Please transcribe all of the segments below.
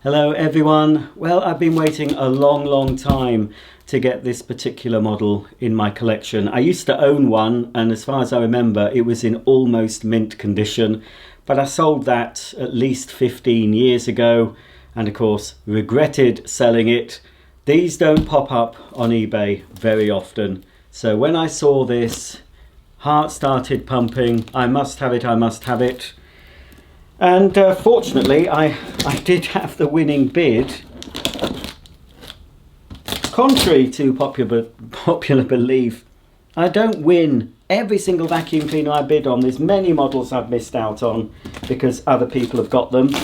Hello everyone. Well, I've been waiting a long time to get this particular model in my collection. I used to own one, and as far as I remember it was in almost mint condition, but I sold that at least 15 years ago and of course regretted selling it. These don't pop up on eBay very often, so when I saw this, heart started pumping. I must have it, I must have it. And fortunately, I did have the winning bid. Contrary to popular belief, I don't win every single vacuum cleaner I bid on. There's many models I've missed out on because other people have got them.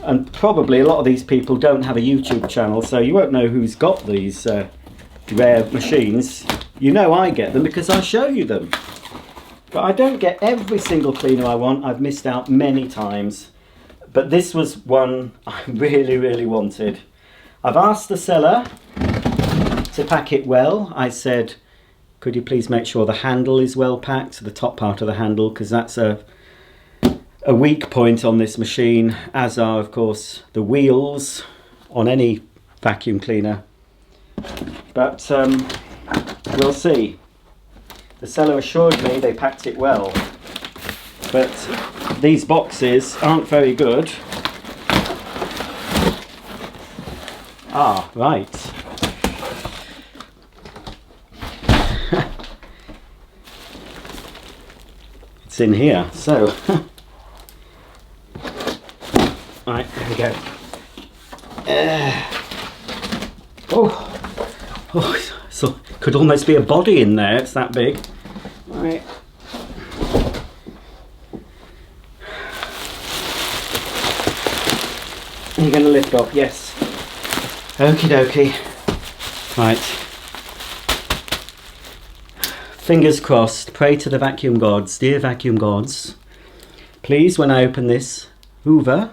And probably a lot of these people don't have a YouTube channel, so you won't know who's got these rare machines. You know I get them because I show you them. But I don't get every single cleaner I want. I've missed out many times. But this was one I really wanted. I've asked the seller to pack it well. I said, could you please make sure the handle is well packed, the top part of the handle, because that's a weak point on this machine, as are of course the wheels on any vacuum cleaner. But we'll see. The seller assured me they packed it well, but these boxes aren't very good. Ah, right. It's in here, so. Right, here we go. So could almost be a body in there, it's that big. Right. You're going to lift off, yes. Okie dokie. Right. Fingers crossed, pray to the vacuum gods. Dear vacuum gods, please, when I open this Hoover,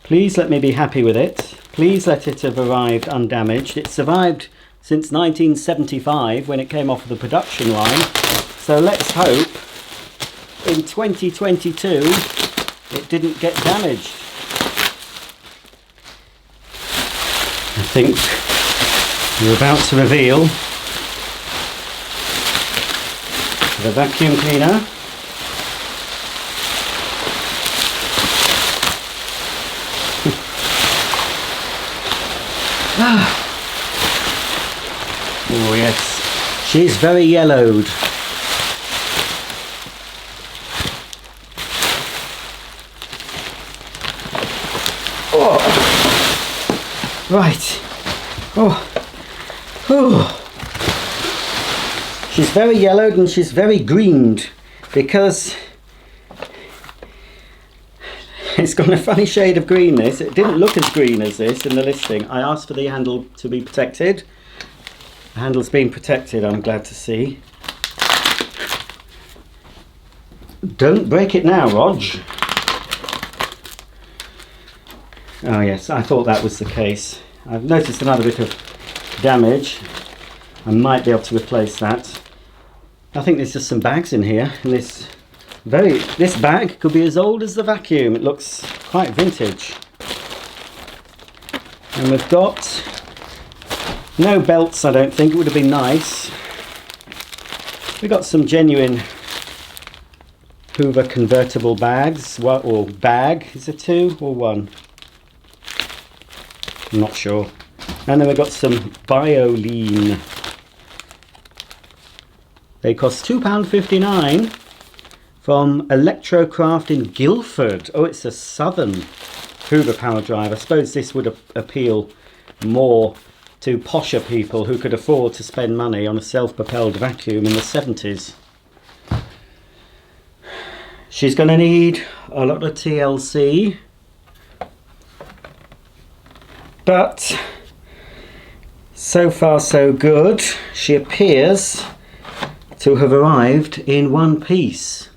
please let me be happy with it. Please let it have arrived undamaged. It survived since 1975 when it came off the production line. So let's hope in 2022 it didn't get damaged. I think we're about to reveal the vacuum cleaner. Oh yes, she's very yellowed. Oh, right. Oh. She's very yellowed and she's very greened because it's got a funny shade of green, this. It didn't look as green as this in the listing. I asked for the handle to be protected. The handle's been protected, I'm glad to see. Don't break it now, Rog. Oh yes, I thought that was the case. I've noticed another bit of damage. I might be able to replace that. I think there's just some bags in here, and this bag could be as old as the vacuum. It looks quite vintage. And we've got no belts, I don't think. It would have been nice. We've got some genuine Hoover convertible bags. What, or bag? Is it two or one? I'm not sure. And then we've got some Bioline. They cost £2.59 from Electrocraft in Guildford. Oh, it's a southern Hoover Powerdrive. I suppose this would appeal more to posher people who could afford to spend money on a self-propelled vacuum in the 70s. She's going to need a lot of TLC, but so far so good. She appears to have arrived in one piece.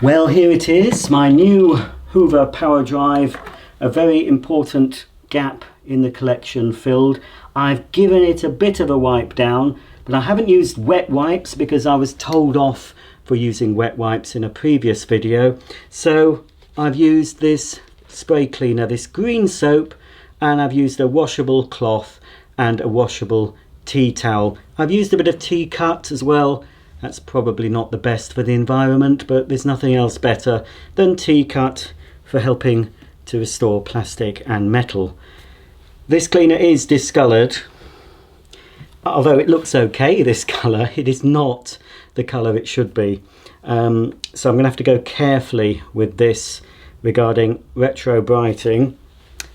Well, here it is, my new Hoover Powerdrive, a very important gap in the collection filled. I've given it a bit of a wipe down, but I haven't used wet wipes because I was told off for using wet wipes in a previous video. So I've used this spray cleaner, this green soap, and I've used a washable cloth and a washable tea towel. I've used a bit of tea cut as well. That's probably not the best for the environment, but there's nothing else better than tea cut for helping to restore plastic and metal. This cleaner is discoloured. Although it looks okay, this colour, it is not the colour it should be. So I'm going to have to go carefully with this regarding retro brighting.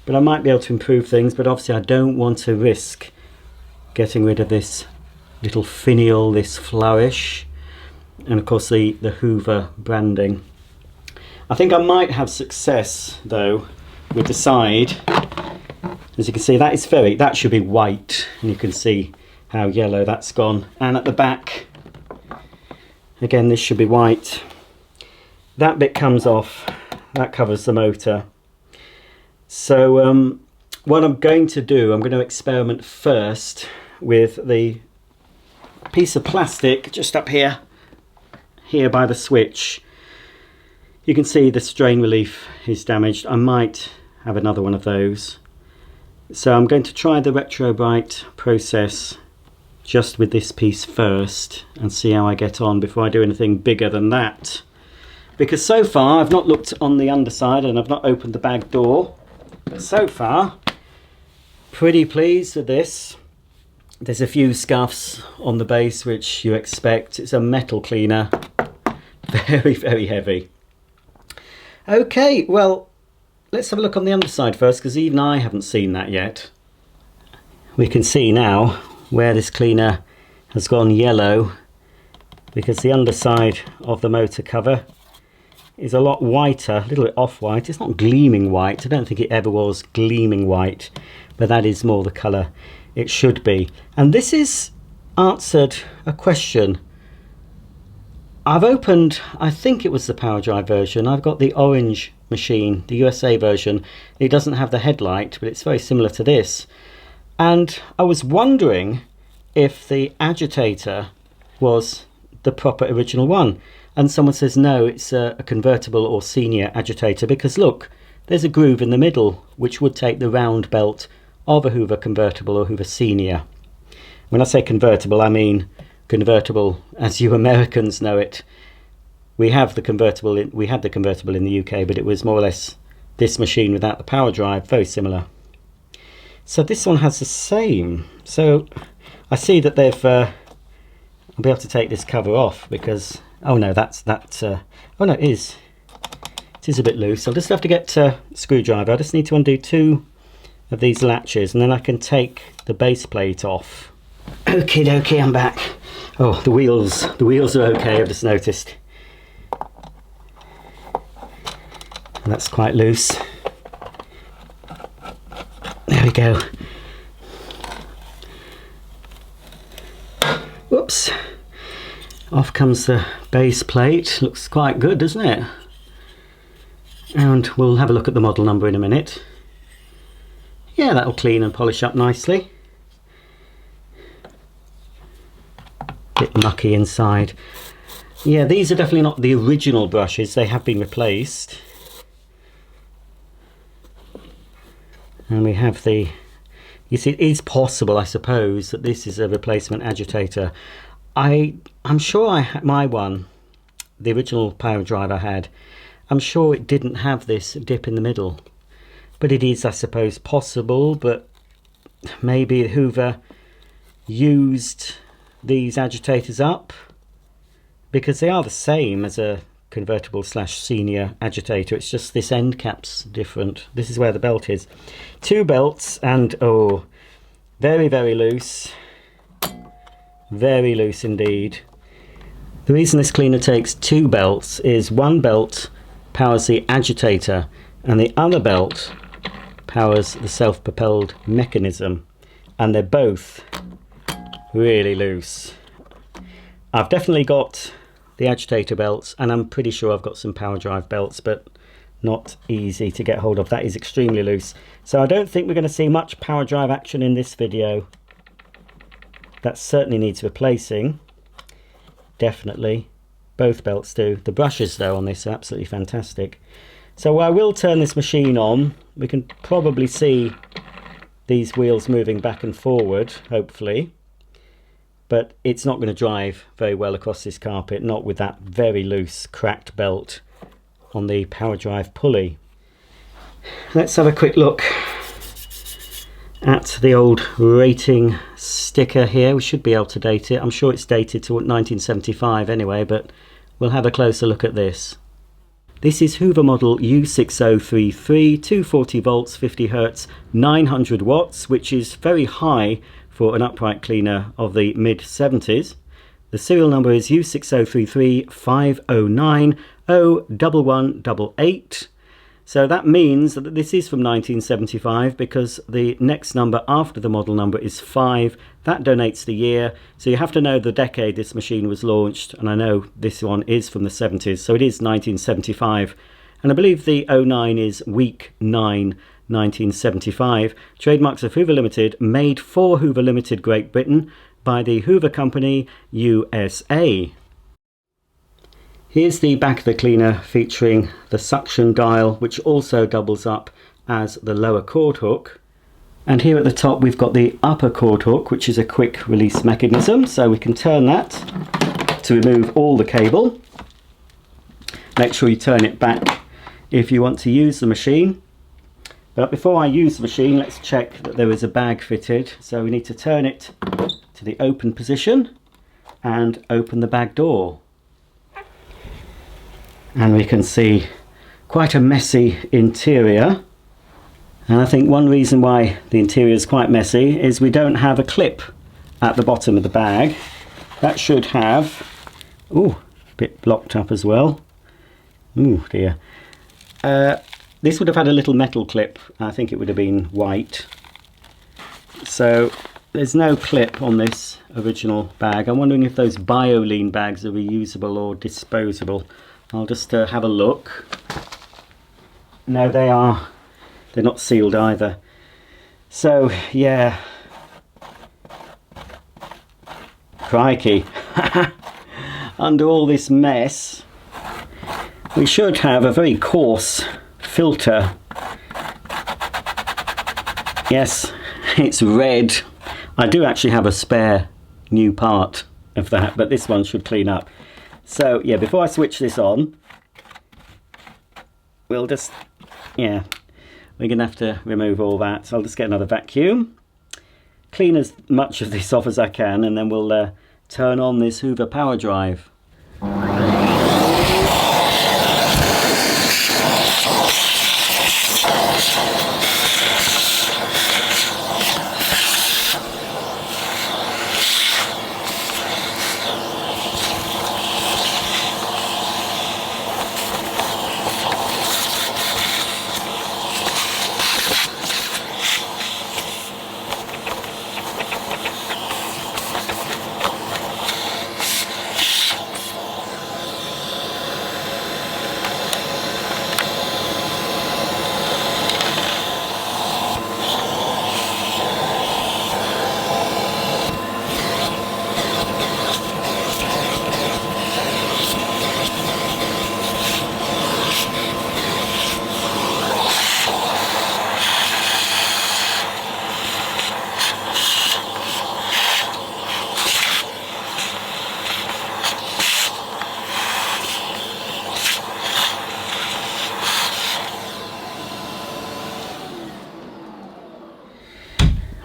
But I might be able to improve things, but obviously I don't want to risk getting rid of this little finial, this flourish, and of course the Hoover branding. I think I might have success though with the side. As you can see, that should be white, and you can see how yellow that's gone. And at the back, again, this should be white. That bit comes off, that covers the motor. So what I'm going to do, I'm going to experiment first with the piece of plastic just up here by the switch. You can see the strain relief is damaged. I might have another one of those. So I'm going to try the retrobright process just with this piece first and see how I get on before I do anything bigger than that. Because so far I've not looked on the underside and I've not opened the bag door. But so far, pretty pleased with this. There's a few scuffs on the base which you expect. It's a metal cleaner. Very, very heavy. Okay, well, let's have a look on the underside first, because even I haven't seen that yet. We can see now where this cleaner has gone yellow, because the underside of the motor cover is a lot whiter, a little bit off-white. It's not gleaming white. I don't think it ever was gleaming white, but that is more the colour it should be. And this has answered a question. I've opened, I think it was the Powerdrive version. I've got the orange machine, the USA version. It doesn't have the headlight, but it's very similar to this. And I was wondering if the Agitator was the proper original one. And someone says no, it's a convertible or senior Agitator, because look, there's a groove in the middle which would take the round belt of a Hoover convertible or Hoover senior. When I say convertible, I mean convertible as you Americans know it. We had the convertible in the UK, but it was more or less this machine without the Powerdrive, very similar. So this one has the same. So I see that they've I'll be able to take this cover off, because oh no, oh no, it is a bit loose. I'll just have to get a screwdriver. I just need to undo two of these latches, and then I can take the base plate off. Okie dokie, I'm back. Oh, the wheels are okay, I've just noticed. And that's quite loose. There we go. Whoops. Off comes the base plate. Looks quite good, doesn't it? And we'll have a look at the model number in a minute. Yeah, that'll clean and polish up nicely. Bit mucky inside. Yeah, these are definitely not the original brushes. They have been replaced. And we have the... You see, it is possible, I suppose, that this is a replacement Agitator. I'm sure I had my one, the original Powerdrive I had, I'm sure it didn't have this dip in the middle. But it is, I suppose, possible, but maybe Hoover used these Agitators up, because they are the same as a convertible slash senior Agitator. It's just this end cap's different. This is where the belt is. Two belts, and oh, very, very loose. Very loose indeed. The reason this cleaner takes two belts is one belt powers the Agitator and the other belt powers the self-propelled mechanism, and they're both really loose. I've definitely got the Agitator belts, and I'm pretty sure I've got some Powerdrive belts, but not easy to get hold of. That is extremely loose. So I don't think we're going to see much Powerdrive action in this video. That certainly needs replacing. Definitely. Both belts do. The brushes though on this are absolutely fantastic. So I will turn this machine on. We can probably see these wheels moving back and forward, hopefully. But it's not going to drive very well across this carpet, not with that very loose cracked belt on the Powerdrive pulley. Let's have a quick look at the old rating sticker here. We should be able to date it. I'm sure it's dated to 1975 anyway, but we'll have a closer look at this. This is Hoover model U6033, 240 volts, 50 hertz, 900 watts, which is very high for an upright cleaner of the mid-70s. The serial number is U6033 509 01188. So that means that this is from 1975 because the next number after the model number is 5. That donates the year. So you have to know the decade this machine was launched. And I know this one is from the 70s. So it is 1975. And I believe the 09 is week 9, 1975. Trademarks of Hoover Limited, made for Hoover Limited Great Britain by the Hoover Company USA. Here's the back of the cleaner featuring the suction dial, which also doubles up as the lower cord hook. And here at the top we've got the upper cord hook, which is a quick release mechanism. So we can turn that to remove all the cable. Make sure you turn it back if you want to use the machine. But before I use the machine, let's check that there is a bag fitted. So we need to turn it to the open position and open the bag door. And we can see quite a messy interior. And I think one reason why the interior is quite messy is we don't have a clip at the bottom of the bag. That should have, a bit blocked up as well. Oh dear. This would have had a little metal clip. I think it would have been white. So there's no clip on this original bag. I'm wondering if those BioLean bags are reusable or disposable. I'll just have a look. No, they're not sealed either. So yeah, crikey. Under all this mess, we should have a very coarse filter. Yes, it's red. I do actually have a spare new part of that, but this one should clean up. So yeah, before I switch this on, we'll just, we're going to have to remove all that. So I'll just get another vacuum, clean as much of this off as I can, and then we'll turn on this Hoover Powerdrive.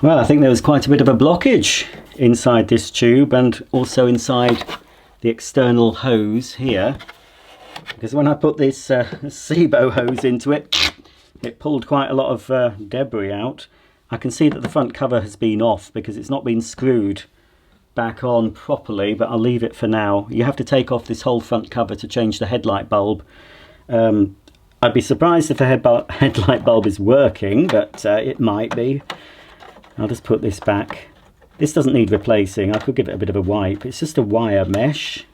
Well, I think there was quite a bit of a blockage inside this tube and also inside the external hose here, because when I put this SIBO hose into it, it pulled quite a lot of debris out. I can see that the front cover has been off because it's not been screwed back on properly, but I'll leave it for now. You have to take off this whole front cover to change the headlight bulb. I'd be surprised if the headlight bulb is working, but it might be. I'll just put this back. This doesn't need replacing. I could give it a bit of a wipe. It's just a wire mesh,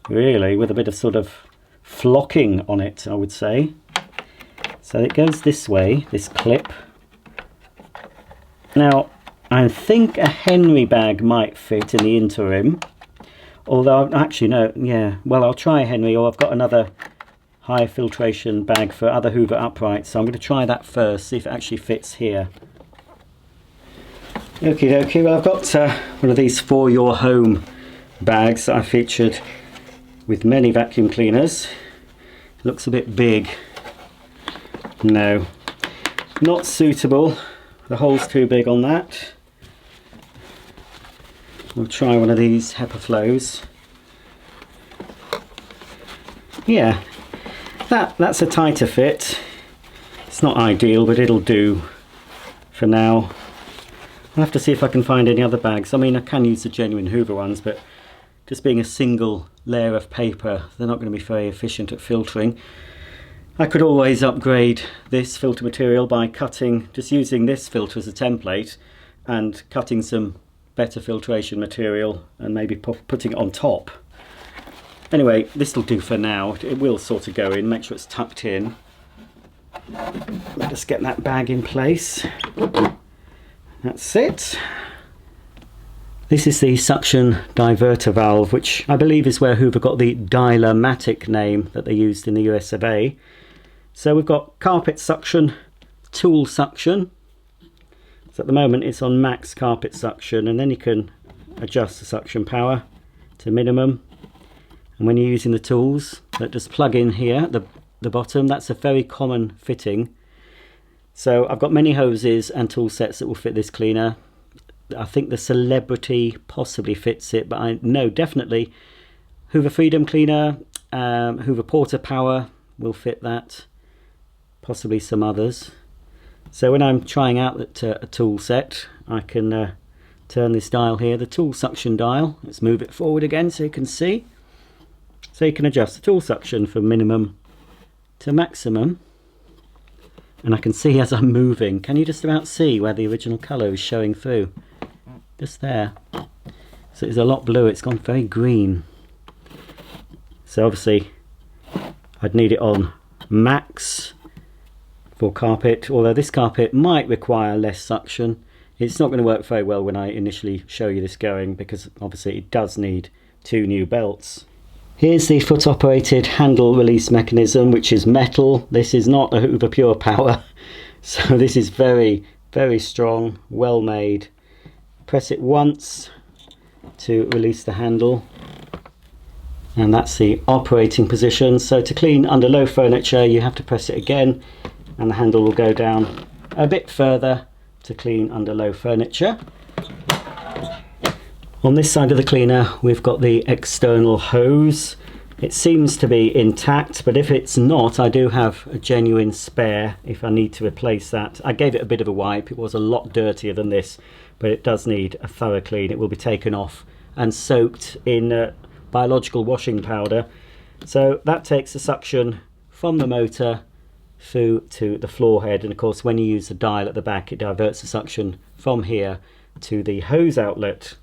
really, with a bit of sort of flocking on it, I would say. So it goes this way, this clip. Now, I think a Henry bag might fit in the interim. Although, actually, no, yeah. Well, I'll try Henry, or I've got another high filtration bag for other Hoover uprights, so I'm going to try that first, see if it actually fits here. Okie dokie, well I've got one of these for your home bags that I featured with many vacuum cleaners. Looks a bit big. No, not suitable. The hole's too big on that. We'll try one of these HEPA flows. Yeah, that's a tighter fit. It's not ideal, but it'll do for now. I'll have to see if I can find any other bags. I mean, I can use the genuine Hoover ones, but just being a single layer of paper, they're not going to be very efficient at filtering. I could always upgrade this filter material by cutting, just using this filter as a template and cutting some better filtration material and maybe putting it on top. Anyway, this will do for now. It will sort of go in, make sure it's tucked in. Let us get that bag in place. That's it. This is the suction diverter valve, which I believe is where Hoover got the dialer Matic name that they used in the US of A. So we've got carpet suction, tool suction. So at the moment it's on max carpet suction, and then you can adjust the suction power to minimum. And when you're using the tools that just plug in here at the bottom, that's a very common fitting. So I've got many hoses and tool sets that will fit this cleaner. I think the Celebrity possibly fits it, but I know definitely Hoover Freedom Cleaner, Hoover Porter Power will fit that, possibly some others. So when I'm trying out a tool set, I can turn this dial here, the tool suction dial. Let's move it forward again so you can see. So you can adjust the tool suction from minimum to maximum. And I can see as I'm moving, can you just about see where the original colour is showing through? Just there. So it's a lot blue, it's gone very green. So obviously I'd need it on max for carpet, although this carpet might require less suction. It's not going to work very well when I initially show you this going, because obviously it does need 2 new belts. Here's the foot operated handle release mechanism, which is metal. This is not a Hoover Pure Power, so this is very, very strong, well made. Press it once to release the handle, and that's the operating position. So to clean under low furniture you have to press it again, and the handle will go down a bit further to clean under low furniture. On this side of the cleaner we've got the external hose. It seems to be intact, but if it's not, I do have a genuine spare if I need to replace that. I gave it a bit of a wipe. It was a lot dirtier than this, but it does need a thorough clean. It will be taken off and soaked in biological washing powder. So that takes the suction from the motor through to the floor head, and of course when you use the dial at the back it diverts the suction from here to the hose outlet.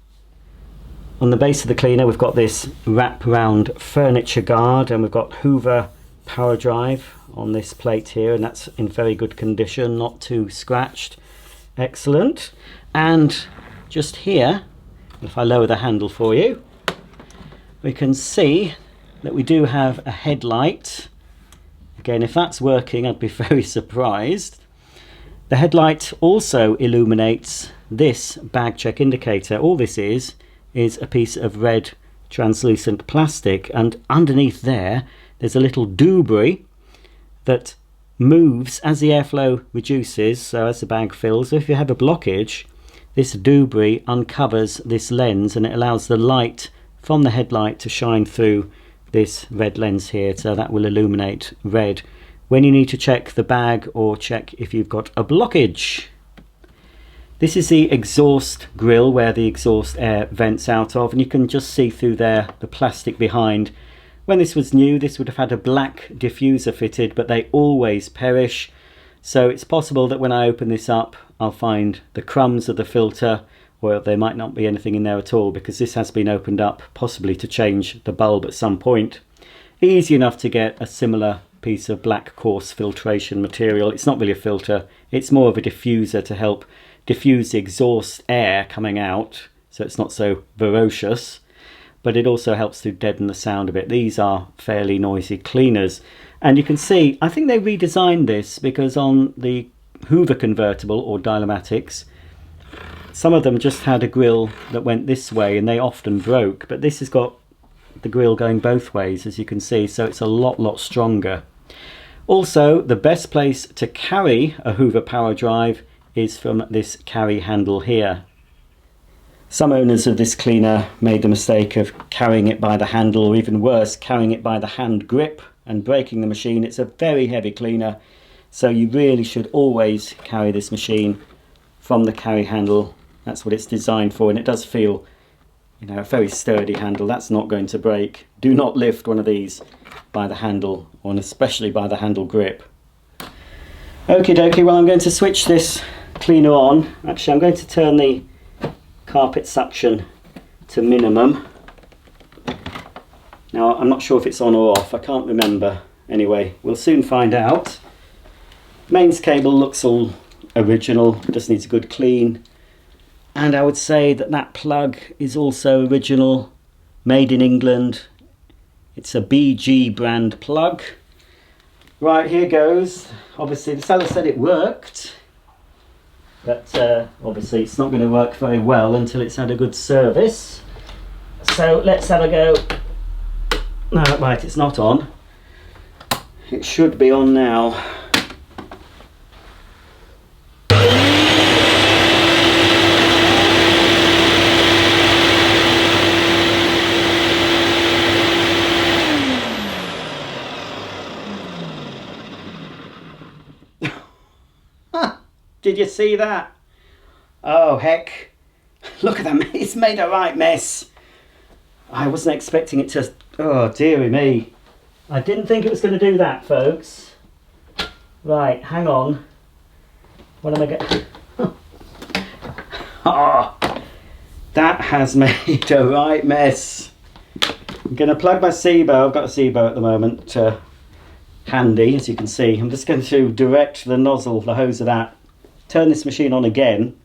On the base of the cleaner we've got this wrap round furniture guard, and we've got Hoover Powerdrive on this plate here, and that's in very good condition, not too scratched. Excellent. And just here, if I lower the handle for you, we can see that we do have a headlight. Again, if that's working I'd be very surprised. The headlight also illuminates this bag check indicator. All this is a piece of red translucent plastic, and underneath there's a little debris that moves as the airflow reduces, so as the bag fills. So if you have a blockage, this debris uncovers this lens and it allows the light from the headlight to shine through this red lens here, so that will illuminate red when you need to check the bag or check if you've got a blockage. This is the exhaust grill where the exhaust air vents out of, and you can just see through there the plastic behind. When this was new this would have had a black diffuser fitted, but they always perish, so it's possible that when I open this up I'll find the crumbs of the filter, or there might not be anything in there at all, because this has been opened up possibly to change the bulb at some point. Easy enough to get a similar piece of black coarse filtration material. It's not really a filter, it's more of a diffuser to help diffuse the exhaust air coming out so it's not so ferocious, but it also helps to deaden the sound a bit. These are fairly noisy cleaners, And you can see, I think they redesigned this because on the Hoover convertible or Dilomatics, some of them just had a grille that went this way and they often broke, but this has got the grille going both ways, as you can see, so it's a lot stronger. Also, the best place to carry a Hoover Powerdrive is from this carry handle here. Some owners of this cleaner made the mistake of carrying it by the handle, or even worse, carrying it by the hand grip and breaking the machine. It's a very heavy cleaner, so you really should always carry this machine from the carry handle. That's what it's designed for, and it does feel, you know, a very sturdy handle. That's not going to break. Do not lift one of these by the handle, or especially by the handle grip. Okie dokie, well, I'm going to switch this cleaner on. Actually, I'm going to turn the carpet suction to minimum. Now, I'm not sure if it's on or off. I can't remember. Anyway, we'll soon find out. Mains cable looks all original, just needs a good clean. And I would say that that plug is also original, made in England. It's a BG brand plug. Right, here goes. Obviously, the seller said it worked, but obviously it's not going to work very well until it's had a good service. So let's have a go. No, right, it's not on. It should be on now. Did you see that? Oh heck, look at that, it's made a right mess. I wasn't expecting it to, oh dearie me. I didn't think it was going to do that, folks. Right, hang on. What am I getting? Oh, that has made a right mess. I'm going to plug my SIBO. I've got a SIBO at the moment handy, as you can see. I'm just going to direct the nozzle, the hose of that. Turn this machine on again.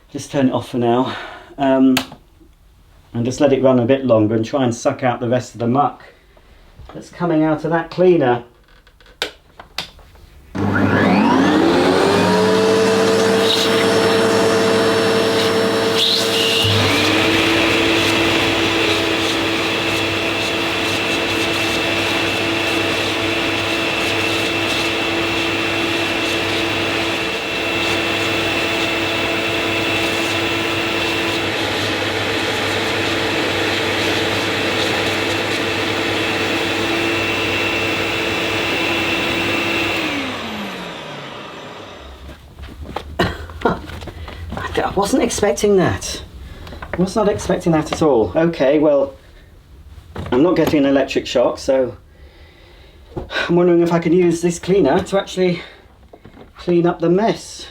Just turn it off for now. And just let it run a bit longer and try and suck out the rest of the muck that's coming out of that cleaner. I wasn't expecting that. I was not expecting that at all. Okay, well, I'm not getting an electric shock, so I'm wondering if I can use this cleaner to actually clean up the mess.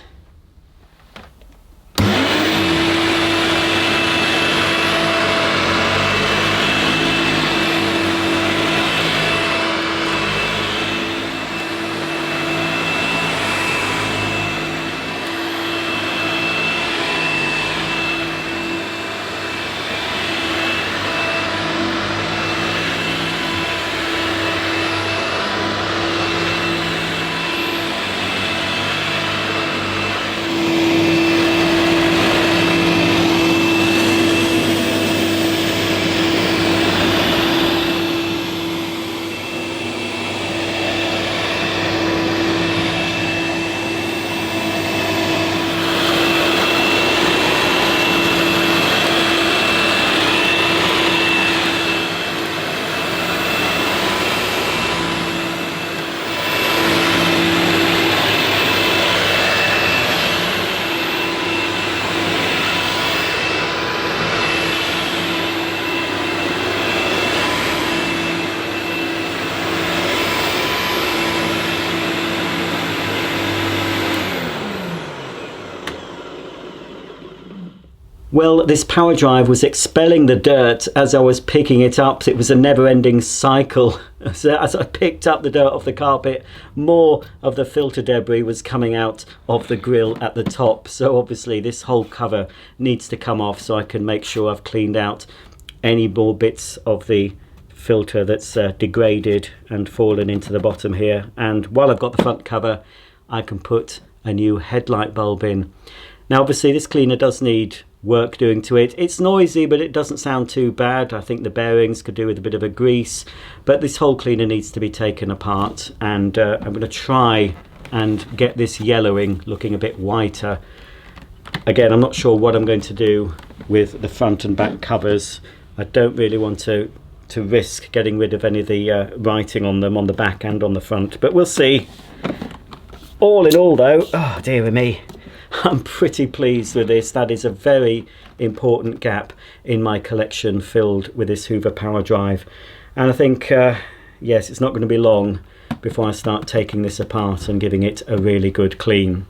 Well, this power drive was expelling the dirt as I was picking it up. It was a never-ending cycle. So as I picked up the dirt off the carpet, more of the filter debris was coming out of the grille at the top. So obviously this whole cover needs to come off so I can make sure I've cleaned out any more bits of the filter that's degraded and fallen into the bottom here. And while I've got the front cover, I can put a new headlight bulb in. Now obviously this cleaner does need work doing to it. It's noisy, but it doesn't sound too bad. I think the bearings could do with a bit of a grease, but this whole cleaner needs to be taken apart, and I'm going to try and get this yellowing looking a bit whiter. Again, I'm not sure what I'm going to do with the front and back covers. I don't really want to risk getting rid of any of the writing on them on the back and on the front, but we'll see. All in all though, oh dear me, I'm pretty pleased with this. That is a very important gap in my collection filled with this Hoover Powerdrive. And I think, yes, it's not going to be long before I start taking this apart and giving it a really good clean.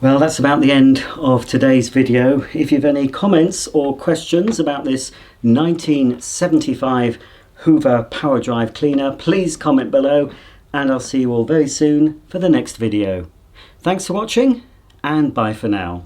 Well, that's about the end of today's video. If you have any comments or questions about this 1975 Hoover Powerdrive cleaner, please comment below, and I'll see you all very soon for the next video. Thanks for watching, and bye for now.